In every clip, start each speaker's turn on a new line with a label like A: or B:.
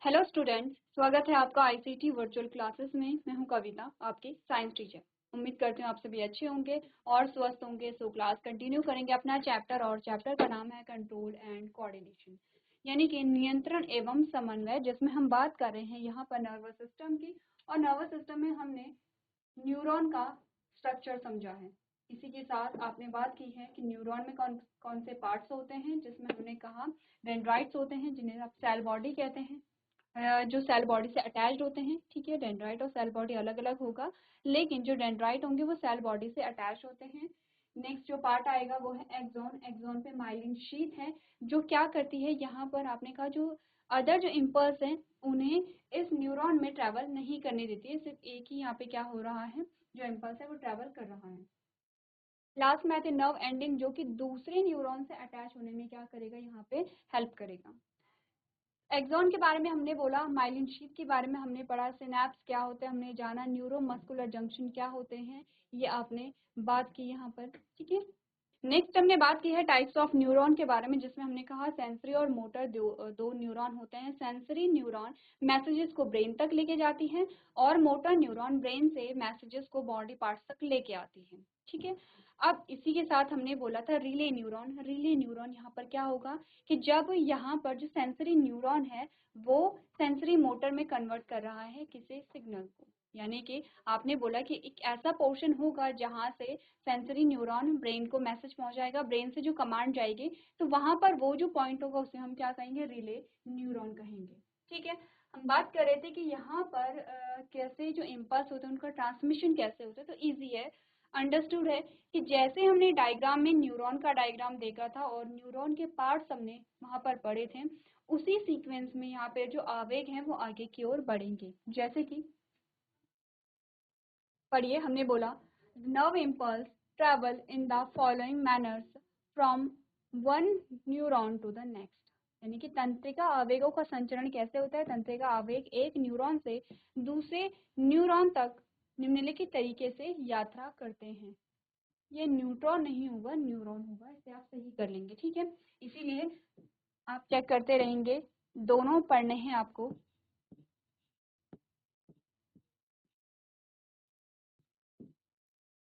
A: Hello student, स्वागत है आपका आईसीटी वर्चुअल क्लासेस में। मैं हूं कविता, आपकी साइंस टीचर। उम्मीद करती हूं आप सभी अच्छे होंगे और स्वस्थ होंगे। सो क्लास कंटिन्यू करेंगे अपना चैप्टर, और चैप्टर का नाम है कंट्रोल एंड कोऑर्डिनेशन, यानी कि नियंत्रण एवं समन्वय, जिसमें हम बात कर रहे हैं यहाँ पर नर्वस सिस्टम की। और नर्वस सिस्टम में हमने न्यूरॉन का स्ट्रक्चर समझा है। इसी के साथ आपने बात की है कि न्यूरॉन में कौन कौन से पार्ट्स होते हैं, जिसमें हमने कहा डेंड्राइट्स होते हैं, जिन्हें आप सेल बॉडी कहते हैं, जो सेल बॉडी से अटैच्ड होते हैं। ठीक है, डेंड्राइट और सेल बॉडी अलग अलग होगा, लेकिन जो डेंड्राइट होंगे वो सेल बॉडी से अटैच होते हैं। नेक्स्ट जो पार्ट आएगा वो है एक्सॉन। एक्सॉन पे माइलिन शीथ है, जो क्या करती है, यहाँ पर आपने कहा जो अदर जो इम्पल्स हैं उन्हें इस न्यूरॉन में ट्रैवल नहीं करने देती है। सिर्फ एक ही यहाँ पे क्या हो रहा है, जो इम्पल्स है वो ट्रैवल कर रहा है। लास्ट में आते नर्व एंडिंग, जो कि दूसरे न्यूरॉन से अटैच होने में क्या करेगा, यहाँ पे हेल्प करेगा। एक्सॉन के बारे में हमने बोला, माइलिन शीथ के बारे में हमने पढ़ा, सिनैप्स क्या होते हैं हमने जाना, न्यूरोमस्कुलर जंक्शन क्या होते हैं ये आपने बात की यहाँ पर। ठीक है, नेक्स्ट हमने बात की है टाइप्स ऑफ न्यूरॉन के बारे में, जिसमें हमने कहा सेंसरी और मोटर दो न्यूरॉन होते हैं। सेंसरी न्यूरॉन मैसेजेस को ब्रेन तक लेके जाती है, और मोटर न्यूरॉन ब्रेन से मैसेजेस को बॉडी पार्ट्स तक लेके आती है। ठीक है, अब इसी के साथ हमने बोला था रिले न्यूरॉन। रिले न्यूरॉन यहाँ पर क्या होगा कि जब यहाँ पर जो सेंसरी न्यूरॉन है वो सेंसरी मोटर में कन्वर्ट कर रहा है किसी सिग्नल को, यानी कि आपने बोला कि एक ऐसा पोर्शन होगा जहाँ से सेंसरी न्यूरॉन ब्रेन को मैसेज पहुंचाएगा, ब्रेन से जो कमांड जाएगी तो वहां पर वो जो पॉइंट होगा उसे हम क्या कहेंगे, रिले न्यूरॉन कहेंगे। ठीक है, हम बात कर रहे थे कि यहाँ पर कैसे जो इम्पल्स होते हैं उनका ट्रांसमिशन कैसे होता है। तो इजी है, अंडरस्टूड है कि जैसे हमने डायग्राम में न्यूरॉन का डायग्राम देखा था और न्यूरॉन के पार्ट्स हमने वहां पर पढ़े थे, उसी सीक्वेंस में यहाँ पे जो आवेग हैं वो आगे की ओर बढ़ेंगे। जैसे कि पढ़िए, हमने बोला nerve impulses travel in the following manners from one neuron to the next, यानी कि तंत्रिका आवेगों का संचरण कैसे होता है। तंत्रिका आवेग एक न्यूरॉन से दूसरे न्यूरॉन तक निम्नलिखित तरीके से यात्रा करते हैं। ये न्यूट्रॉन नहीं होगा, न्यूरॉन होगा, इसे आप सही कर लेंगे। ठीक है, इसीलिए आप चेक करते रहेंगे, दोनों पढ़ने हैं आपको।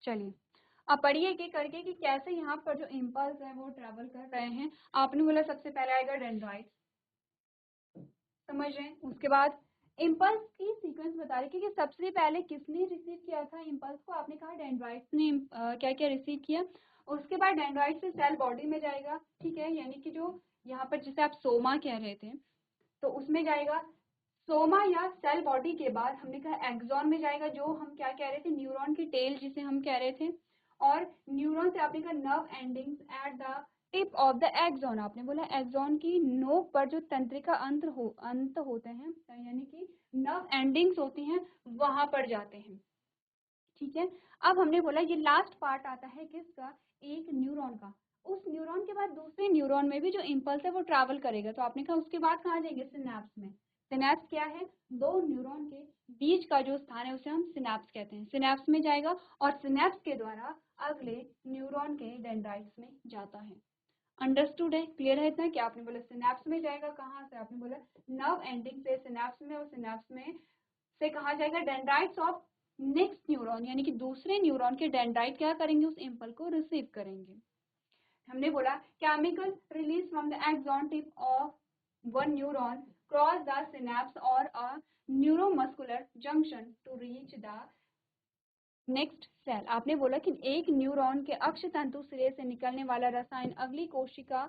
A: चलिए अब पढ़िए कि करके कि कैसे यहाँ पर जो इम्पल्स है वो ट्रेवल कर रहे हैं। आपने बोला सबसे पहले आएगा डेंड्राइट, समझ रहे हैं। उसके बाद इम्पल्स की सीक्वेंस बता रही कि सबसे पहले किसने रिसीव किया था इम्पल्स को। आपने कहा डेंड्राइट्स ने क्या क्या रिसीव किया। उसके बाद डेंड्राइट से सेल बॉडी में जाएगा। ठीक है, यानी कि जो यहाँ पर जिसे आप सोमा कह रहे थे तो उसमें जाएगा। सोमा या सेल बॉडी के बाद हमने कहा एक्सॉन में जाएगा, जो हम क्या कह रहे थे, न्यूरॉन की टेल जिसे हम कह रहे थे। और न्यूरॉन से आपने कहा nerve endings at the tip of the axon. आपने बोला एक्सॉन की नोक पर जो तंत्रिका अंत होते हैं, यानी कि नर्व एंडिंग्स होती हैं, वहां पर जाते हैं। ठीक है, अब हमने बोला ये लास्ट पार्ट आता है किसका, एक न्यूरॉन का। उस न्यूरॉन के बाद दूसरे न्यूरॉन में भी जो इम्पल्स है वो ट्रैवल करेगा। तो आपने कहा उसके बाद कहाँ जाएंगे, सिनैप्स में। सिनैप्स क्या है, दो न्यूरॉन के बीच का जो स्थान है उसे हम सिनैप्स कहते हैं। सिनैप्स में जाएगा और सिनैप्स के द्वारा अगले न्यूरॉन के डेंड्राइट्स में जाता है। अंडरस्टूड है, क्लियर है इतना कि आपने बोला सिनैप्स में जाएगा, कहाँ से, आपने बोला नर्व एंडिंग से सिनैप्स में, और सिनैप्स में से कहा जाएगा डेंड्राइट्स ऑफ नेक्स्ट न्यूरॉन, यानी कि दूसरे न्यूरॉन के डेंड्राइट क्या करेंगे, उस इम्पल्स को रिसीव करेंगे। हमने बोला chemical release from the axon tip of one neuron cross the synapse और a neuromuscular junction to reach the next cell. आपने बोला कि एक न्यूरॉन के अक्ष तंतु सिरे से निकलने वाला रसायन अगली कोशिका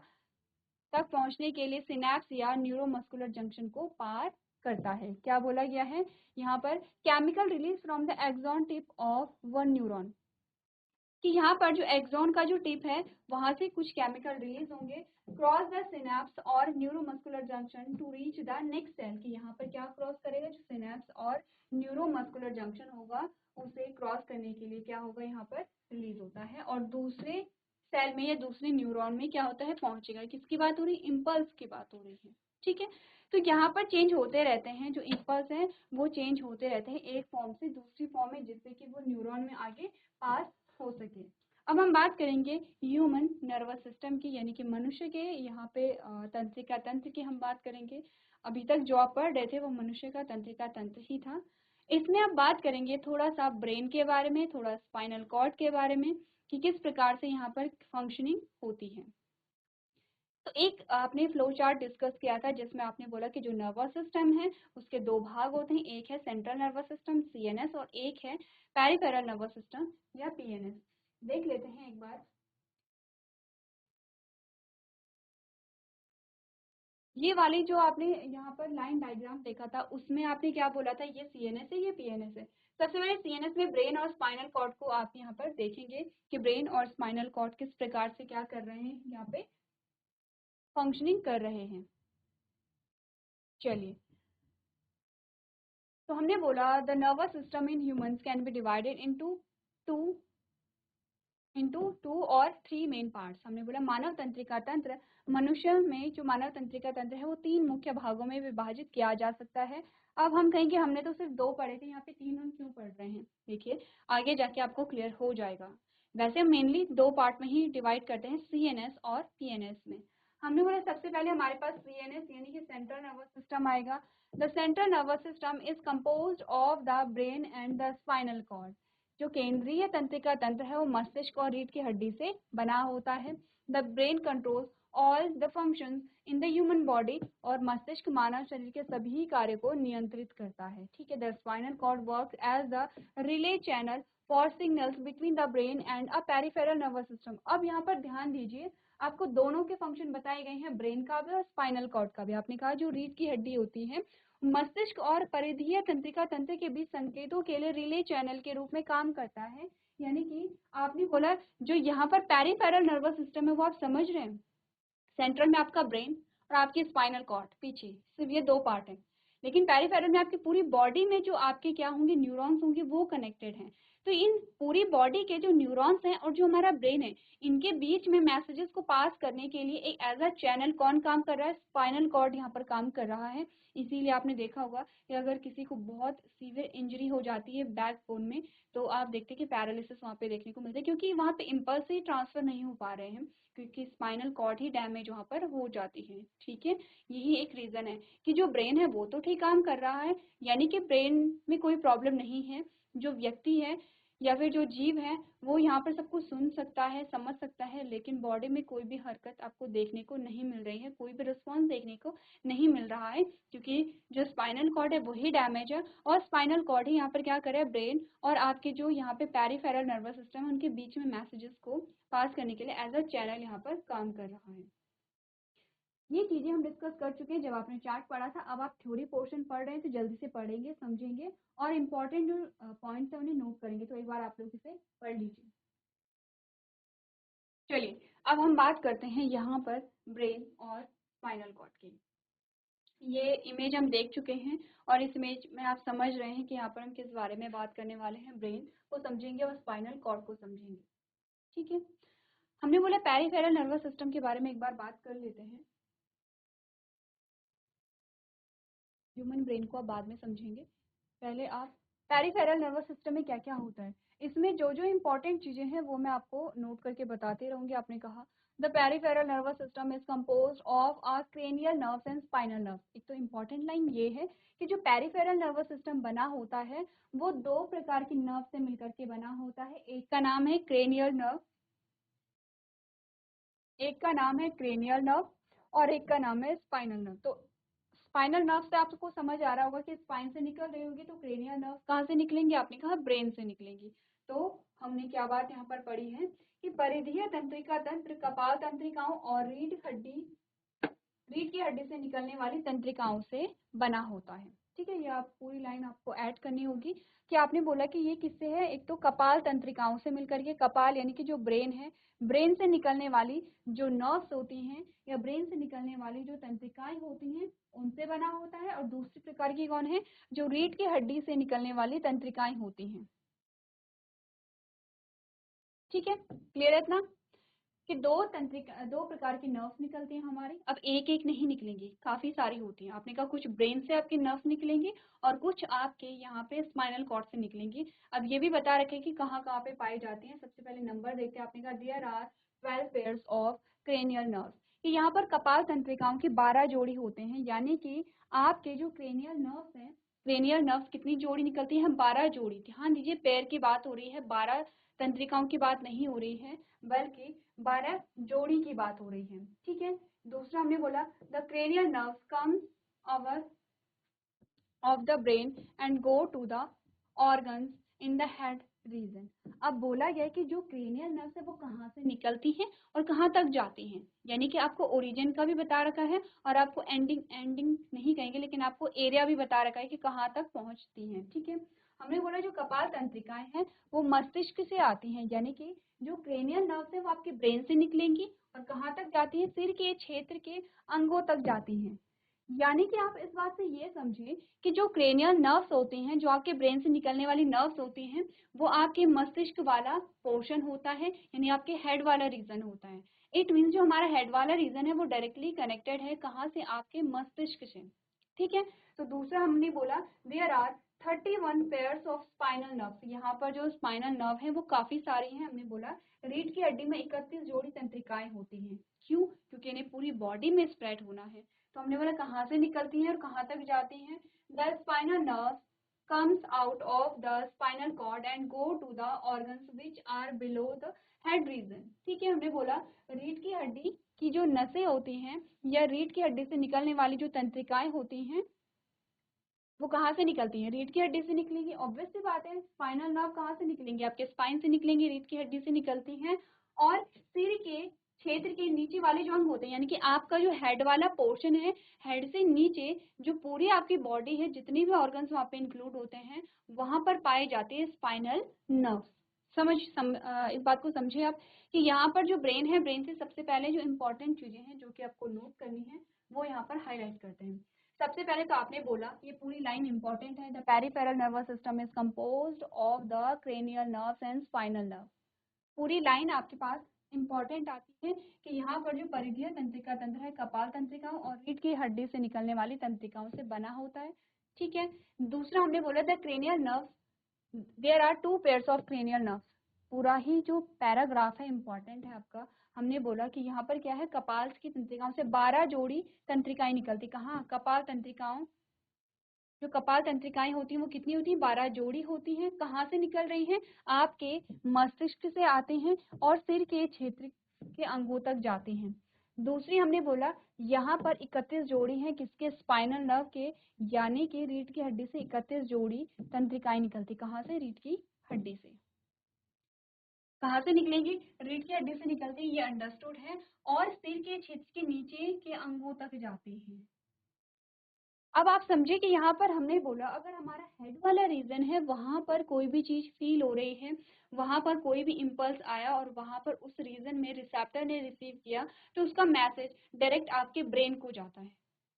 A: तक पहुंचने के लिए सिनैप्स या न्यूरोमस्कुलर जंक्शन को पार करता है। क्या बोला गया है यहाँ पर, chemical release from the axon tip of one neuron, कि यहाँ पर जो एक्सॉन का जो टिप है वहां से कुछ केमिकल रिलीज होंगे क्रॉस द सिनैप्स और neuromuscular junction to reach the next cell, कि यहाँ पर क्या क्रॉस करेगा, जो सिनैप्स और न्यूरोमस्कुलर जंक्शन होगा उसे क्रॉस करने के लिए क्या होगा, यहाँ पर रिलीज होता है और दूसरे सेल में या दूसरे न्यूरॉन में क्या होता है, पहुंचेगा। किसकी बात हो रही है, इम्पल्स की बात हो रही है। ठीक है, तो यहाँ पर चेंज होते रहते हैं, जो इम्पल्स हैं वो चेंज होते रहते हैं एक फॉर्म से दूसरी फॉर्म में, जिससे कि वो न्यूरॉन में आगे पास हो सके। अब हम बात करेंगे ह्यूमन नर्वस सिस्टम की, यानी कि मनुष्य के यहाँ पे तंत्रिका तंत्र की हम बात करेंगे। अभी तक जो आप पढ़ रहे थे वो मनुष्य का तंत्रिका तंत्र ही था। इसमें अब बात करेंगे थोड़ा सा ब्रेन के बारे में, थोड़ा स्पाइनल कॉर्ड के बारे में कि किस प्रकार से यहाँ पर फंक्शनिंग होती है। तो एक आपने फ्लो चार्ट डिस्कस किया था जिसमें आपने बोला कि जो नर्वस सिस्टम है उसके दो भाग होते हैं, एक है सेंट्रल नर्वस सिस्टम सीएनएस और एक है पेरिफेरल नर्वस सिस्टम या पीएनएस। देख लेते हैं एक बार। ये वाली जो आपने यहाँ पर लाइन डायग्राम देखा था उसमें आपने क्या बोला था, ये सीएनएस है, ये पीएनएस है। सबसे पहले सीएनएस में ब्रेन और स्पाइनल कॉर्ड को आप यहाँ पर देखेंगे कि ब्रेन और स्पाइनल कॉर्ड किस प्रकार से क्या कर रहे हैं, यहाँ पे फंक्शनिंग कर रहे हैं। चलिए, तो हमने बोला the nervous system in humans can be divided to two और थ्री मेन पार्ट्स। हमने बोला मानव तंत्रिका तंत्र, मनुष्य में जो मानव तंत्रिका तंत्र है वो तीन मुख्य भागों में विभाजित किया जा सकता है। अब हम कहेंगे हमने तो सिर्फ दो पढ़े थे, यहाँ पे तीन हम क्यों पढ़ रहे हैं, देखिए आगे जाके आपको क्लियर हो जाएगा। वैसे मेनली दो पार्ट में ही डिवाइड करते हैं, सीएनएस और पीएनएस में। हमने बोला सबसे पहले हमारे पास सीएनएस यानी कि सेंट्रल नर्वस सिस्टम आएगा। The central nervous system is composed of the brain and the spinal cord. जो केंद्रीय तंत्रिका तंत्र है वो मस्तिष्क और रीढ़ की हड्डी से बना होता है। The brain controls all the functions in the human body, और मस्तिष्क मानव शरीर के सभी कार्य को नियंत्रित करता है। ठीक है, the spinal cord works as the relay channel for signals between the brain and a peripheral nervous system. अब यहाँ पर ध्यान दीजिए, आपको दोनों के फंक्शन बताए गए हैं, ब्रेन का भी और स्पाइनल कॉर्ड का भी। आपने कहा जो रीढ़ की हड्डी होती है मस्तिष्क और परिधीय तंत्रिका तंत्र के बीच संकेतों के लिए रिले चैनल के रूप में काम करता है। यानी कि आपने बोला जो यहाँ पर पेरिफेरल नर्वस सिस्टम है वो आप समझ रहे हैं, सेंट्रल में आपका ब्रेन और आपकी स्पाइनल कॉर्ड पीछे, सिर्फ ये दो पार्ट है। लेकिन पेरिफेरल में आपकी पूरी बॉडी में जो आपके क्या होंगे, न्यूरॉन्स होंगे, वो कनेक्टेड हैं। तो इन पूरी बॉडी के जो न्यूरॉन्स हैं और जो हमारा ब्रेन है, इनके बीच में मैसेजेस को पास करने के लिए एक एज अ चैनल कौन काम कर रहा है, स्पाइनल कॉर्ड यहाँ पर काम कर रहा है। इसीलिए आपने देखा होगा कि अगर किसी को बहुत सीवियर इंजरी हो जाती है बैक बोन में, तो आप देखते हैं कि पैरालिसिस वहाँ पे देखने को मिलता है, क्योंकि वहाँ पे इम्पल्स ही ट्रांसफर नहीं हो पा रहे हैं, क्योंकि स्पाइनल कॉर्ड ही डैमेज वहाँ पर हो जाती है। ठीक है, यही एक रीजन है कि जो ब्रेन है वो तो ठीक काम कर रहा है, यानी कि ब्रेन में कोई प्रॉब्लम नहीं है। जो व्यक्ति है या फिर जो जीव है वो यहाँ पर सब कुछ सुन सकता है, समझ सकता है, लेकिन बॉडी में कोई भी हरकत आपको देखने को नहीं मिल रही है, कोई भी रिस्पॉन्स देखने को नहीं मिल रहा है, क्योंकि जो स्पाइनल कॉर्ड है वही डैमेज है। और स्पाइनल कॉर्ड ही यहाँ पर क्या करे, ब्रेन और आपके जो यहाँ पे पेरिफेरल नर्वस सिस्टम है उनके बीच में मैसेजेस को पास करने के लिए एज अ चैनल यहाँ पर काम कर रहा है। ये चीजें हम डिस्कस कर चुके हैं जब आपने चार्ट पढ़ा था। अब आप थ्योरी पोर्शन पढ़ रहे हैं तो जल्दी से पढ़ेंगे, समझेंगे और इम्पोर्टेंट जो पॉइंट्स है उन्हें नोट करेंगे। तो एक बार आप लोग इसे पढ़ लीजिए। चलिए, अब हम बात करते हैं यहाँ पर ब्रेन और स्पाइनल कॉर्ड की। ये इमेज हम देख चुके हैं और इस इमेज में आप समझ रहे हैं कि यहाँ पर हम किस बारे में बात करने वाले हैं, ब्रेन को समझेंगे और स्पाइनल कॉर्ड को समझेंगे। ठीक है, हमने बोला पेरिफेरल नर्वस सिस्टम के बारे में एक बार बात कर लेते हैं। ह्यूमन ब्रेन को आप बाद में समझेंगे, पहले आप पेरिफेरल नर्वस सिस्टम में क्या क्या होता है, इसमें जो जो इंपॉर्टेंट चीजें हैं वो मैं आपको नोट करके बताते रहूंगी। आपने कहा the peripheral nervous system is composed of a cranial nerves and spinal nerves. एक तो इंपॉर्टेंट लाइन ये है कि जो पेरिफेरल नर्वस सिस्टम बना होता है वो दो प्रकार की नर्व से मिलकर के बना होता है। एक का नाम है क्रेनियल नर्व, एक का नाम है क्रेनियल नर्व और एक का नाम है स्पाइनल नर्व। तो स्पाइनल नर्व से आपको समझ आ रहा होगा कि स्पाइन से निकल रही होगी, तो क्रेनियल नर्व कहाँ से निकलेंगे, आपने कहा ब्रेन से निकलेंगी। तो हमने क्या बात यहाँ पर पढ़ी है कि परिधीय तंत्रिका तंत्र कपाल तंत्रिकाओं और रीढ़ की हड्डी से निकलने वाली तंत्रिकाओं से बना होता है। ठीक है, ये आप पूरी लाइन आपको ऐड करनी होगी कि आपने बोला कि ये किससे है, एक तो कपाल तंत्रिकाओं से मिलकर के, कपाल यानी कि जो ब्रेन है, ब्रेन से निकलने वाली जो नर्व्स होती हैं या ब्रेन से निकलने वाली जो तंत्रिकाएं होती हैं उनसे बना होता है। और दूसरी प्रकार की कौन है, जो रीढ़ की हड्डी से निकलने वाली तंत्रिकाएं होती हैं। ठीक है, क्लियर है इतना। कि दो प्रकार के नर्व्स निकलते हैं हमारे। अब एक एक नहीं निकलेंगे, काफी सारी होती हैं। आपने कहा कुछ ब्रेन से आपके नर्व्स निकलेंगे और कुछ आपके यहाँ पे स्पाइनल कॉर्ड से निकलेंगे। अब ये भी बता रखे कि कहाँ कहाँ पे पाए जाते हैं। सबसे पहले नंबर देखते हैं। आपने कहा there are 12 pairs of cranial nerves, कि यहाँ पर कपाल तंत्रिकाओं के 12 जोड़ी होते हैं, यानी कि आपके जो क्रेनियल नर्व्स हैं, क्रेनियल नर्व्स कितनी जोड़ी निकलती है? 12 जोड़ी। ध्यान दीजिए, पैर की बात हो रही है, 12 तंत्रिकाओं की बात नहीं हो रही है, बल्कि 12 जोड़ी की बात हो रही है। ठीक है। दूसरा हमने बोला the cranial nerves comes over of the brain and go to the organs in the head region. अब बोला गया कि जो क्रेनियल नर्व्स है वो कहाँ से निकलती हैं और कहाँ तक जाती हैं, यानी कि आपको ओरिजिन का भी बता रखा है और आपको एंडिंग एंडिंग नहीं कहेंगे, लेकिन आपको एरिया भी बता रखा है कि कहाँ तक पहुंचती हैं। ठीक है। हमने बोला जो कपाल तंत्रिकाएं हैं वो मस्तिष्क से आती हैं, यानी कि जो क्रेनियल नर्व्स है वो आपके ब्रेन से निकलेंगी और कहाँ तक जाती है? सिर के क्षेत्र के अंगों तक जाती हैं। यानी कि आप इस बात से ये समझिए कि जो क्रेनियल नर्व्स होते हैं, जो आपके ब्रेन से निकलने वाली नर्व्स होती हैं, वो आपके मस्तिष्क वाला पोर्शन होता है, यानी आपके हेड वाला रीजन होता है। इट मीन जो हमारा हेड वाला रीजन है वो डायरेक्टली कनेक्टेड है कहाँ से? आपके मस्तिष्क से। ठीक है। तो दूसरा हमने बोला there are 31 pairs of spinal nerves. यहाँ पर जो स्पाइनल नर्व है वो काफी सारी हैं। हमने बोला रीढ़ की हड्डी में 31 जोड़ी तंत्रिकाएं होती हैं। क्यों? क्योंकि इन्हें पूरी बॉडी में स्प्रेड होना है। तो हमने बोला कहाँ से निकलती हैं और कहाँ तक जाती हैं? The spinal nerve comes out of the spinal cord and go to the organs which are below the head region। ठीक है। हमने बोला रीढ़ की हड्डी की जो नसें होती हैं या रीढ़ की हड्डी से निकलने वाली जो तंत्रिकाएं होती हैं वो कहाँ से निकलती हैं? रीढ़ की हड्डी से निकलेंगी। ऑब्वियस सी बात है। स्पाइनल नर्व कहाँ से निकलेंगे? आपके स्पाइन से निकलेंगे, रीढ़ की हड्डी से निकलती हैं। और सिर के क्षेत्र के नीचे वाले जो अंग होते हैं, यानी कि आपका जो हेड वाला पोर्शन है, हेड से नीचे जो पूरी आपकी बॉडी है, जितनी भी ऑर्गन्स वहाँ पे इंक्लूड होते हैं, वहां पर पाए जाते हैं स्पाइनल नर्व। इस बात को समझे आप कि यहाँ पर जो ब्रेन है, ब्रेन से सबसे पहले जो इंपॉर्टेंट चीजें हैं जो कि आपको नोट करनी है वो यहाँ पर हाईलाइट करते हैं। सबसे पहले तो आपने बोला, ये पूरी लाइन इंपॉर्टेंट है, the peripheral nervous system is composed of the cranial nerves and spinal nerve. पूरी लाइन आपके पास इंपॉर्टेंट आती है कि यहाँ पर जो परिधीय तंत्रिका तंत्र है कपाल तंत्रिकाओं और रीढ़ की हड्डी से निकलने वाली तंत्रिकाओं से बना होता है। ठीक है। दूसरा हमने बोला the cranial nerves, there are 2 pairs of cranial nerves. पूरा ही जो पैराग्राफ है इंपॉर्टेंट है आपका। हमने बोला कि यहाँ पर क्या है? कपाल की तंत्रिकाओं से 12 जोड़ी तंत्रिकाएं निकलती। कहाँ? कपाल तंत्रिकाओं, जो कपाल तंत्रिकाएं होती हैं वो कितनी होती हैं? 12 जोड़ी होती हैं। कहाँ से निकल रही हैं? आपके मस्तिष्क से आते हैं और सिर के क्षेत्र के अंगों तक जाती हैं। दूसरी हमने बोला यहाँ पर 31 जोड़ी हैं किसके? स्पाइनल नर्व के, यानी कि रीढ़ की हड्डी से 31 जोड़ी तंत्रिकाएं निकलती। कहाँ से? रीढ़ की हड्डी से। कहाँ से निकलेंगी? रीढ़ की हड्डी से निकलती है, ये अंडरस्टूड है, और सिर के क्षेत्र के नीचे के अंगों तक जाती हैं। अब आप समझे कि यहाँ पर हमने बोला अगर हमारा हेड वाला रीजन है, वहां पर कोई भी चीज फील हो रही है, वहां पर कोई भी इम्पल्स आया और वहां पर उस रीजन में रिसेप्टर ने रिसीव किया, तो उसका मैसेज डायरेक्ट आपके ब्रेन को जाता है।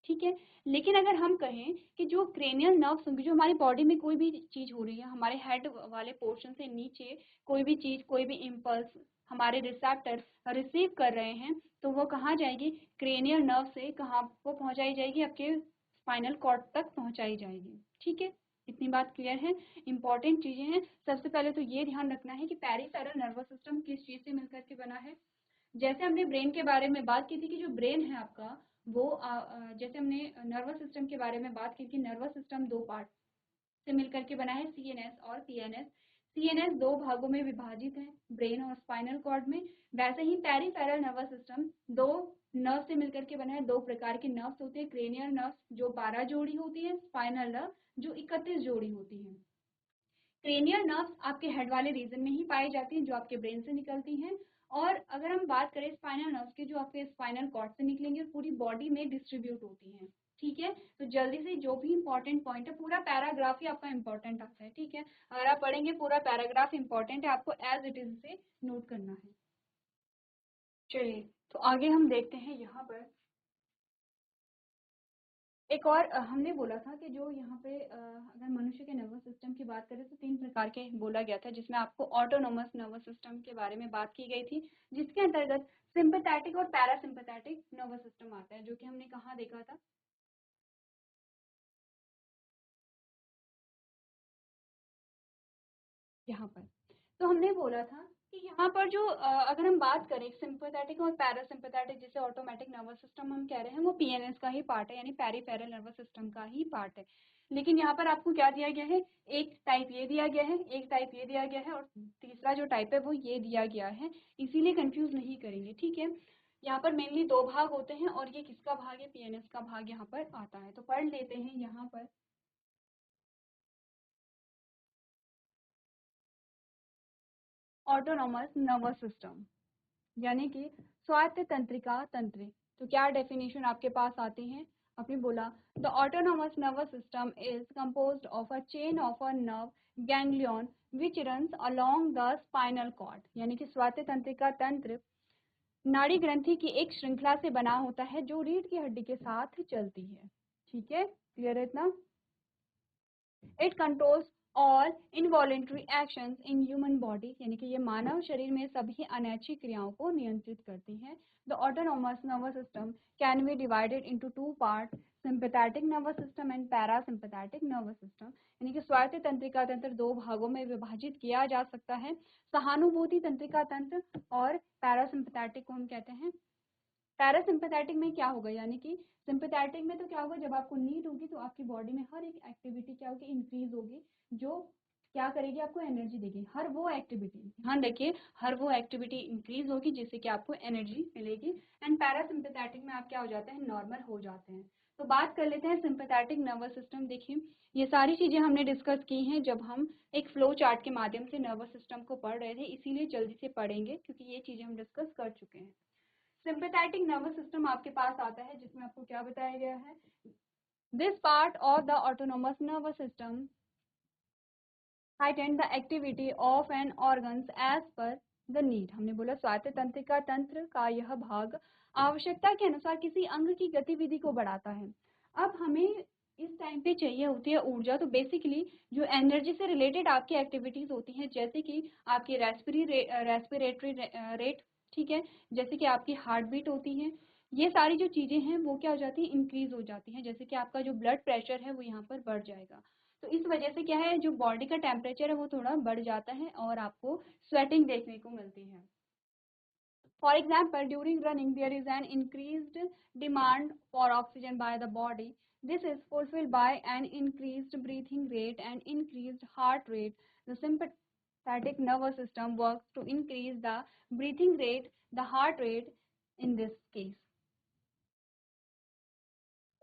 A: ठीक है। लेकिन अगर हम कहें कि जो क्रेनियल नर्व्स होंगी, जो हमारी बॉडी में कोई भी चीज हो रही है, हमारे हेड वाले पोर्शन से नीचे कोई भी चीज, कोई भी इम्पल्स हमारे रिसेप्टर रिसीव कर रहे हैं, तो वो कहाँ जाएगी? क्रेनियल नर्व से कहाँ को पहुंचाई जाएगी? आपके स्पाइनल कॉर्ड तक पहुंचाई जाएगी। ठीक है। इतनी बात क्लियर है। इंपॉर्टेंट चीजें हैं। सबसे पहले तो ये ध्यान रखना है कि पेरिफेरल नर्वस सिस्टम किस चीज से मिलकर के बना है। जैसे हमने ब्रेन के बारे में बात की थी कि जो ब्रेन है आपका वो जैसे हमने नर्वस सिस्टम के बारे में बात की थी, नर्वस सिस्टम दो पार्ट से मिलकर के बना है, सीएनएस और पीएनएस। सीएनएस दो भागों में विभाजित है, ब्रेन और स्पाइनल कॉर्ड में। वैसे ही पेरिफेरल नर्वस सिस्टम दो नर्व से मिलकर के बना है। दो प्रकार के नर्व्स होते हैं, क्रेनियल नर्व जो 12 जोड़ी होती है, स्पाइनल नर्व जो 31 जोड़ी होती है। क्रेनियल नर्व्स आपके हेड वाले रीजन में ही पाई जाती हैं, जो आपके ब्रेन से निकलती हैं। और अगर हम बात करें स्पाइनल नर्व्स की, जो आपके स्पाइनल कॉर्ड से निकलेंगे और पूरी बॉडी में डिस्ट्रीब्यूट होती हैं। ठीक है। तो जल्दी से जो भी इंपॉर्टेंट पॉइंट है, पूरा पैराग्राफ ही आपका इंपॉर्टेंट आता है। ठीक है। अगर आप पढ़ेंगे पूरा पैराग्राफ इंपॉर्टेंट है, आपको एज इट इज से नोट करना है। चलिए तो आगे हम देखते हैं यहाँ पर एक और हमने बोला था कि जो यहाँ पे अगर मनुष्य के नर्वस सिस्टम की बात करें तो 3 प्रकार के बोला गया था, जिसमें आपको ऑटोनोमस नर्वस सिस्टम के बारे में बात की गई थी, जिसके अंतर्गत सिंपैथेटिक और पैरासिम्पैथेटिक नर्वस सिस्टम आता है, जो कि हमने कहाँ देखा था, यहाँ पर। तो हमने बोला था कि यहाँ पर जो अगर हम बात करें सिंपैथेटिक और पैरासिम्पैथेटिक, जिसे ऑटोमेटिक नर्वस सिस्टम हम कह रहे हैं, वो पीएनएस का ही पार्ट है, यानी पेरिफेरल नर्वस सिस्टम का ही पार्ट है। लेकिन यहाँ पर आपको क्या दिया गया है, एक टाइप ये दिया गया है, एक टाइप ये दिया गया है, और तीसरा जो टाइप है वो ये दिया गया है, इसीलिए कंफ्यूज नहीं करेंगे, ठीक है। यहाँ पर मेनली 2 भाग होते हैं, और ये किसका भाग है, पीएनएस का भाग यहाँ पर आता है। तो पढ़ लेते हैं यहाँ पर। ऑटोनोमस नर्वस सिस्टम यानी कि स्वायत्त तंत्रिका तंत्र। तो क्या डेफिनेशन आपके पास आती है, आपने बोला the autonomous nervous system is composed of a chain of a nerve ganglion which runs along the spinal cord, यानी कि स्वायत्त तंत्रिका तंत्र नाड़ी ग्रंथि की एक श्रृंखला से बना होता है जो रीढ़ की हड्डी के साथ चलती है, ठीक है, क्लियर है इतना। It controls all involuntary actions in human body, यानी कि ये मानव शरीर में सभी अनैच्छिक क्रियाओं को नियंत्रित करती है। The autonomous nervous system can be divided into 2 part, sympathetic nervous system and parasympathetic nervous system, यानी कि स्वायत्त तंत्रिका तंत्र 2 भागों में विभाजित किया जा सकता है, सहानुभूति तंत्रिका तंत्र और पैरासिम्पैथेटिक को हम कहते हैं। पैरासिम्पैथेटिक में क्या होगा, यानी कि सिंपैथेटिक में तो क्या होगा, जब आपको नीड होगी तो आपकी बॉडी में हर एक एक्टिविटी क्या होगी, इंक्रीज होगी, जो क्या करेगी, आपको एनर्जी देगी। हर वो एक्टिविटी, ध्यान रखिए, हर वो एक्टिविटी इंक्रीज होगी जिससे कि आपको एनर्जी मिलेगी। एंड पैरासिम्पैथेटिक में आप क्या हो जाते हैं, नॉर्मल हो जाते हैं। तो बात कर लेते हैं सिंपैथेटिक नर्वस सिस्टम। देखिए, ये सारी चीजें हमने डिस्कस की हैं जब हम एक फ्लो चार्ट के माध्यम से नर्वस सिस्टम को पढ़ रहे थे, इसीलिए जल्दी से पढ़ेंगे क्योंकि ये चीजें हम डिस्कस कर चुके हैं। सिंपैथेटिक नर्वस सिस्टम आपके पास आता है, जिसमें आपको क्या बताया गया है, this part of the autonomous nervous system heighten the activity of an organs as per the need। हमने बोला स्वायत्त तंत्रिका तंत्र का यह भाग आवश्यकता के अनुसार किसी अंग की गतिविधि को बढ़ाता है। अब हमें इस टाइम पे चाहिए होती है ऊर्जा, तो बेसिकली जो एनर्जी से रिलेटेड आपकी एक्टिविटीज होती हैं, जैसे कि आपकी रेस्पिरेटरी रेट, ठीक है, जैसे कि आपकी हार्ट बीट होती है, ये सारी जो चीजें हैं वो क्या हो जाती है, इंक्रीज हो जाती हैं। जैसे कि आपका जो ब्लड प्रेशर है वो यहाँ पर बढ़ जाएगा, तो इस वजह से क्या है, जो बॉडी का टेम्परेचर है वो थोड़ा बढ़ जाता है और आपको स्वेटिंग देखने को मिलती है। For example during running there is an increased demand for oxygen by the body, this is fulfilled by an increased breathing rate and increased heart rate. The sympathetic nervous system works to increase the breathing rate, the heart rate in this case।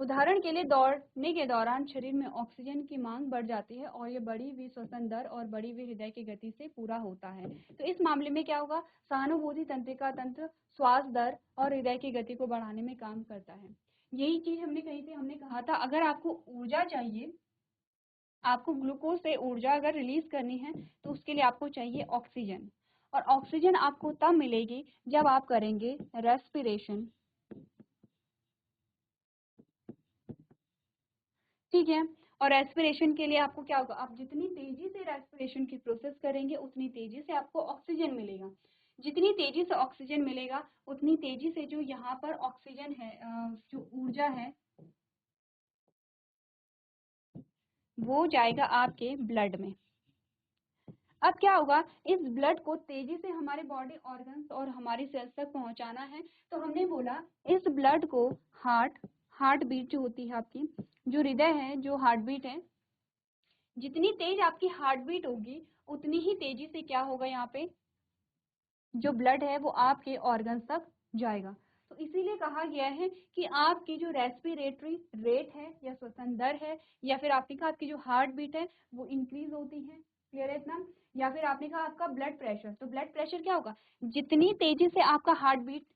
A: उदाहरण के लिए दौड़ने के दौरान शरीर में oxygen की मांग बढ़ जाती है और ये बढ़ी हुई श्वसन दर और बढ़ी हुई हृदय की गति से पूरा होता है। तो इस मामले में क्या होगा, सहानुभूति तंत्रिका तंत्र श्वास दर और हृदय की गति को बढ़ाने में काम करता है। यही चीज हमने कही थी, हमने कहा था अगर आपको ऊर्जा चाहिए, आपको ग्लूकोज से ऊर्जा अगर रिलीज करनी है तो उसके लिए आपको चाहिए ऑक्सीजन, और ऑक्सीजन आपको तब मिलेगी जब आप करेंगे रेस्पिरेशन, ठीक है। और रेस्पिरेशन के लिए आपको क्या होगा, आप जितनी तेजी से रेस्पिरेशन की प्रोसेस करेंगे उतनी तेजी से आपको ऑक्सीजन मिलेगा। जितनी तेजी से ऑक्सीजन मिलेगा उतनी तेजी से जो यहाँ पर ऑक्सीजन है, जो ऊर्जा है वो जाएगा आपके ब्लड में। अब क्या होगा, इस ब्लड को तेजी से हमारे बॉडी ऑर्गन्स और हमारी सेल्स तक पहुंचाना है। तो हमने बोला इस ब्लड को हार्ट बीट जो होती है आपकी, जो हृदय है, जो हार्ट बीट है, जितनी तेज आपकी हार्ट बीट होगी उतनी ही तेजी से क्या होगा, यहाँ पे जो ब्लड है वो आपके ऑर्गन्स तक जाएगा। तो इसीलिए कहा गया है कि आपकी जो रेस्पिरेटरी रेट है या श्वसन दर है, या फिर आपने कहा आपकी जो हार्ट बीट है वो इंक्रीज होती है, क्लियर है इतना। या फिर आपने कहा आपका ब्लड प्रेशर, तो ब्लड प्रेशर क्या होगा, जितनी तेजी से आपका हार्ट बीट,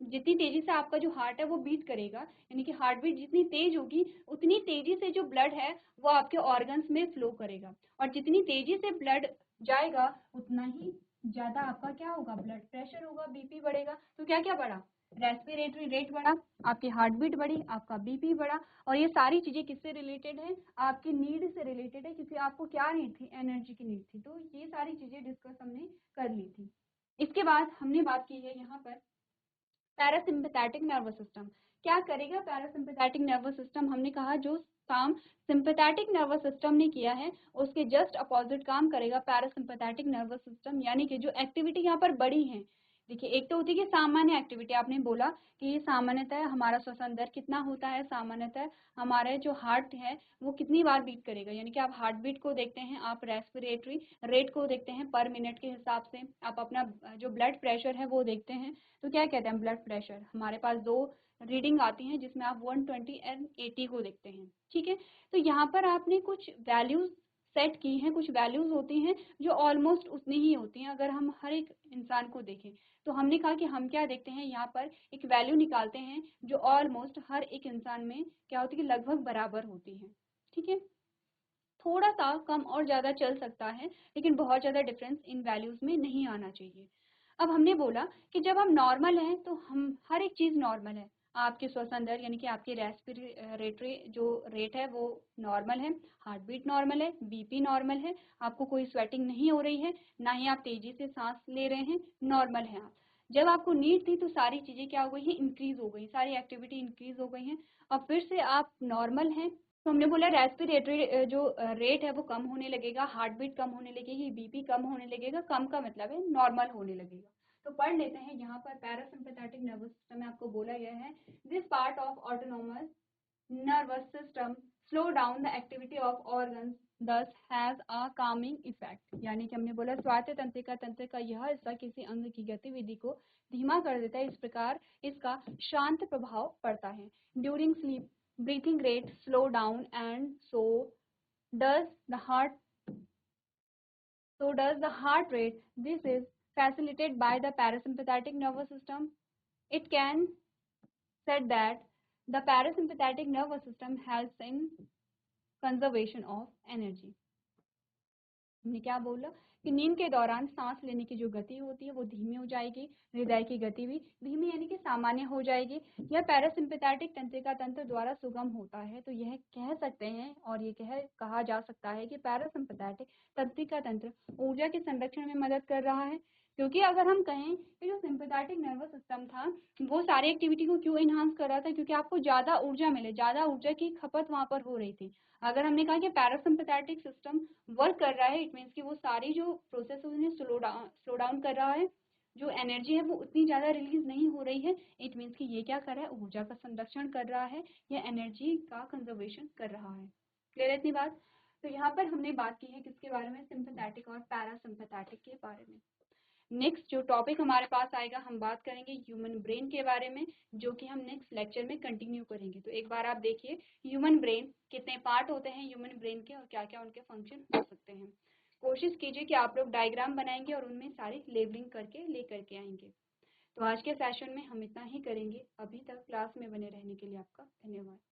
A: जितनी तेजी से आपका जो हार्ट है वो बीट करेगा, यानी कि हार्ट बीट जितनी तेज होगी उतनी तेजी से जो ब्लड है वो आपके ऑर्गन्स में फ्लो करेगा, और जितनी तेजी से ब्लड जाएगा उतना ही ज्यादा आपका क्या होगा, ब्लड प्रेशर होगा, बीपी बढ़ेगा। तो क्या क्या बढ़ा, रेस्पिरेटरी रेट बढ़ा, आपकी हार्ट बीट बढ़ी, आपका बीपी बढ़ा, और ये सारी चीजें किससे रिलेटेड है? आपकी नीड से रिलेटेड है, क्योंकि आपको क्या नीड थी? एनर्जी की नीड थी। तो ये सारी चीजें डिस्कस हमने कर ली थी। इसके बाद हमने बात की है यहाँ पर पैरासिम्पैथेटिक नर्वस सिस्टम। क्या करेगा पैरासिम्पैथेटिक नर्वस सिस्टम? हमने कहा जो काम सिंपैथेटिक नर्वस सिस्टम ने किया है उसके जस्ट अपोजिट काम करेगा पैरासिम्पैथेटिक नर्वस सिस्टम, यानी कि जो एक्टिविटी यहाँ पर बड़ी है। देखिए, एक तो होती है कि सामान्य एक्टिविटी, आपने बोला कि सामान्यतः हमारा श्वसन दर कितना होता है, सामान्यतः हमारे जो हार्ट है वो कितनी बार बीट करेगा, यानी कि आप हार्ट बीट को देखते हैं, आप रेस्पिरेटरी रेट को देखते हैं पर मिनट के हिसाब से, आप अपना जो ब्लड प्रेशर है वो देखते हैं। तो क्या कहते हैं ब्लड प्रेशर, हमारे पास दो रीडिंग आती हैं जिसमें आप 120 एंड 80 को देखते हैं, ठीक है। तो यहाँ पर आपने कुछ वैल्यूज सेट की हैं, कुछ वैल्यूज होती हैं जो ऑलमोस्ट उतनी ही होती हैं अगर हम हर एक इंसान को देखें। तो हमने कहा कि हम क्या देखते हैं, यहाँ पर एक वैल्यू निकालते हैं जो ऑलमोस्ट हर एक इंसान में क्या होती है कि लगभग बराबर होती है, ठीक है। थोड़ा सा कम और ज़्यादा चल सकता है, लेकिन बहुत ज़्यादा डिफरेंस इन वैल्यूज़ में नहीं आना चाहिए। अब हमने बोला कि जब हम नॉर्मल हैं तो हम हर एक चीज़ नॉर्मल है, आपके श्वसन दर यानी कि आपकी रेस्पिरेटरी जो रेट है वो नॉर्मल है, हार्ट बीट नॉर्मल है, बीपी नॉर्मल है, आपको कोई स्वेटिंग नहीं हो रही है, ना ही आप तेज़ी से सांस ले रहे हैं, नॉर्मल है आप। जब आपको नीड थी तो सारी चीज़ें क्या हो गई हैं, इंक्रीज हो गई, सारी एक्टिविटी इंक्रीज हो गई हैं, और फिर से आप नॉर्मल हैं। तो हमने बोला रेस्पिरेटरी जो रेट है वो कम होने लगेगा, हार्ट बीट कम होने लगेगी, बीपी कम होने लगेगा, कम का मतलब है नॉर्मल होने लगेगा। तो पढ़ लेते हैं यहाँ पर पैरासिम्पैथेटिक नर्वस सिस्टम में आपको बोला गया है, this part of autonomous nervous system slow down the activity of organs thus has a calming effect। यानी कि हमने बोला स्वायत्त तंत्रिका का यह हिस्सा किसी अंग की गतिविधि को धीमा कर देता है, इस प्रकार इसका शांत प्रभाव पड़ता है। During sleep breathing rate slow down and does the heart does the heart rate। This is facilitated by the parasympathetic nervous system। It can said that the parasympathetic nervous system helps in conservation of energy। हमने क्या बोला कि नींद के दौरान सांस लेने की जो गति होती है वो धीमी हो जाएगी, हृदय की गति भी धीमी यानी कि सामान्य हो जाएगी। यह पैरासिम्पैथेटिक तंत्रिका तंत्र द्वारा सुगम होता है। तो यह कह सकते हैं और ये कहा जा सकता है कि पैरासिम्पैथेटिक तंत्रिका तंत्र ऊर्जा के संरक्षण में मदद कर रहा है, क्योंकि अगर हम कहें कि जो सिंपैथेटिक नर्वस सिस्टम था वो सारी एक्टिविटी को क्यों इनहांस कर रहा था, क्योंकि आपको ज़्यादा ऊर्जा मिले, ज़्यादा ऊर्जा की खपत वहाँ पर हो रही थी। अगर हमने कहा कि पैरासिम्पैथेटिक सिस्टम वर्क कर रहा है, इट मीन्स कि वो सारी जो प्रोसेस है उन्हें स्लो डाउन कर रहा है, जो एनर्जी है वो उतनी ज़्यादा रिलीज नहीं हो रही है, इट मीन्स कि ये क्या कर रहा है, ऊर्जा का संरक्षण कर रहा है या एनर्जी का कंजर्वेशन कर रहा है। क्लियर है इतनी बात? तो यहाँ पर हमने बात की है किसके बारे में, सिंपैथेटिक और पैरासिम्पैथेटिक के बारे में। नेक्स्ट जो टॉपिक हमारे पास आएगा, हम बात करेंगे ह्यूमन ब्रेन के बारे में, जो कि हम नेक्स्ट लेक्चर में कंटिन्यू करेंगे। तो एक बार आप देखिए ह्यूमन ब्रेन कितने पार्ट होते हैं ह्यूमन ब्रेन के और क्या क्या उनके फंक्शन हो सकते हैं। कोशिश कीजिए कि आप लोग डायग्राम बनाएंगे और उनमें सारी लेबलिंग करके लेकर के आएंगे। तो आज के सेशन में हम इतना ही करेंगे। अभी तक क्लास में बने रहने के लिए आपका धन्यवाद।